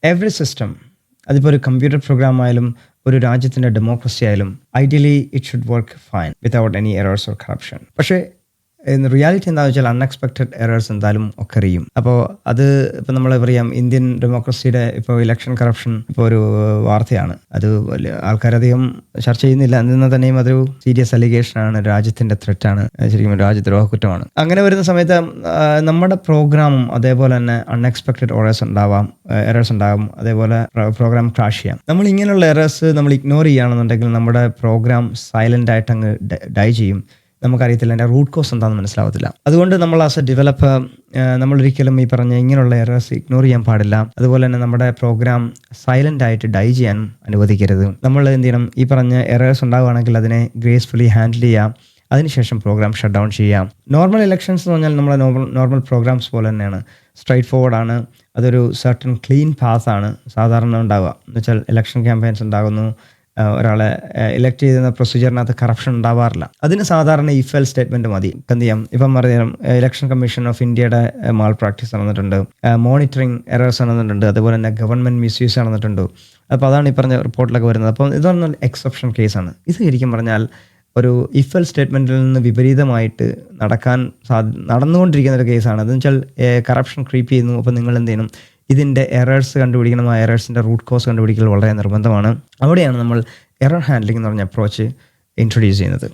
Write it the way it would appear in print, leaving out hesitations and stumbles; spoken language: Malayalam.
എവറി സിസ്റ്റം, അതിപ്പോൾ ഒരു കമ്പ്യൂട്ടർ പ്രോഗ്രാം ആയാലും ഒരു രാജ്യത്തിൻ്റെ ഡെമോക്രസി ആയാലും ideally it should work fine without any errors or corruption. പക്ഷേ റിയാലിറ്റി എന്താണെന്ന് വെച്ചാൽ അൺഎക്സ്പെക്റ്റഡ് എറേഴ്സ് എന്തായാലും ഒക്കെ അറിയും. അപ്പോൾ അത് ഇപ്പോൾ നമ്മൾ പറയാം, ഇന്ത്യൻ ഡെമോക്രസിയുടെ ഇപ്പോൾ ഇലക്ഷൻ കറപ്ഷൻ ഇപ്പോൾ ഒരു വാർത്തയാണ്. അത് ആൾക്കാരധികം ചർച്ച ചെയ്യുന്നില്ല. എന്നാൽ തന്നെയും അതൊരു സീരിയസ് അലിഗേഷനാണ്, രാജ്യത്തിൻ്റെ ത്രെറ്റാണ്, ശരിക്കും രാജ്യദ്രോഹ കുറ്റമാണ്. അങ്ങനെ വരുന്ന സമയത്ത് നമ്മുടെ പ്രോഗ്രാമും അതേപോലെ തന്നെ അൺഎക്സ്പെക്റ്റഡ് എറേഴ്സ് ഉണ്ടാകും. അതേപോലെ പ്രോഗ്രാം ക്രാഷ് ചെയ്യാം. നമ്മൾ ഇങ്ങനെയുള്ള എറേഴ്സ് നമ്മൾ ഇഗ്നോർ ചെയ്യുകയാണെന്നുണ്ടെങ്കിൽ നമ്മുടെ പ്രോഗ്രാം സൈലൻ്റ് ആയിട്ട് അങ്ങ് ഡൈ ചെയ്യും. നമുക്കറിയത്തില്ല അതിൻ്റെ റൂട്ട് കോസ് എന്താണെന്ന് മനസ്സിലാവത്തില്ല. അതുകൊണ്ട് നമ്മൾ ആസ് എ ഡെവലപ്പർ നമ്മളൊരിക്കലും ഈ പറഞ്ഞ ഇങ്ങനെയുള്ള എറേഴ്സ് ഇഗ്നോർ ചെയ്യാൻ പാടില്ല. അതുപോലെ തന്നെ നമ്മുടെ പ്രോഗ്രാം സൈലൻ്റ് ആയിട്ട് ഡൈ ചെയ്യാൻ അനുവദിക്കരുത്. നമ്മൾ എന്ത് ചെയ്യണം, ഈ പറഞ്ഞ എറേഴ്സ് ഉണ്ടാവുകയാണെങ്കിൽ അതിനെ ഗ്രേസ്ഫുള്ളി ഹാൻഡിൽ ചെയ്യാം. അതിനുശേഷം പ്രോഗ്രാം ഷട്ട് ഡൗൺ ചെയ്യാം. നോർമൽ ഇലക്ഷൻസ് എന്ന് പറഞ്ഞാൽ നമ്മുടെ നോർമൽ പ്രോഗ്രാംസ് പോലെ തന്നെയാണ്, സ്ട്രൈറ്റ് ഫോർവേഡാണ്. അതൊരു സർട്ടൺ ക്ലീൻ പാത്താണ് സാധാരണ ഉണ്ടാവുക. എന്ന് വെച്ചാൽ ഇലക്ഷൻ ക്യാമ്പയിൻസ് ഉണ്ടാകുന്നു, ഒരാളെ ഇലക്ട് ചെയ്യുന്ന പ്രൊസീജിയറിനകത്ത് കറപ്ഷൻ ഉണ്ടാവാറില്ല. അതിന് സാധാരണ ഇഫ് എൽ സ്റ്റേറ്റ്മെൻറ്റ് മതി. എന്ത് ചെയ്യാം, ഇപ്പം പറയാം ഇലക്ഷൻ കമ്മീഷൻ ഓഫ് ഇന്ത്യയുടെ മാൾ പ്രാക്ടീസ് നടന്നിട്ടുണ്ട്, മോണിറ്ററിങ് എറേഴ്സ് നടന്നിട്ടുണ്ട്, അതുപോലെ തന്നെ ഗവൺമെൻറ് മിസ്യൂസ് നടന്നിട്ടുണ്ട്. അപ്പോൾ അതാണ് ഈ പറഞ്ഞ റിപ്പോർട്ടിലൊക്കെ വരുന്നത്. അപ്പം ഇതൊന്നും എക്സെപ്ഷൻ കേസാണ്. ഇത് ശരിക്കും പറഞ്ഞാൽ ഒരു ഇഫ് എൽ സ്റ്റേറ്റ്മെൻറ്റിൽ നിന്ന് വിപരീതമായിട്ട് നടന്നുകൊണ്ടിരിക്കുന്ന ഒരു കേസാണ്. അതെന്ന് വെച്ചാൽ കറപ്ഷൻ ക്രീപ്പ് ചെയ്യുന്നു. അപ്പോൾ നിങ്ങൾ എന്ത് ചെയ്യണം, ഇതിൻ്റെ എറേഴ്സ് കണ്ടുപിടിക്കണം. ആ എറേഴ്സിൻ്റെ റൂട്ട് കോസ് കണ്ടുപിടിക്കൽ വളരെ നിർബന്ധമാണ്. അവിടെയാണ് നമ്മൾ എറർ ഹാൻഡ്ലിംഗ് എന്ന് പറഞ്ഞ അപ്രോച്ച് ഇൻട്രൊഡ്യൂസ് ചെയ്യുന്നത്.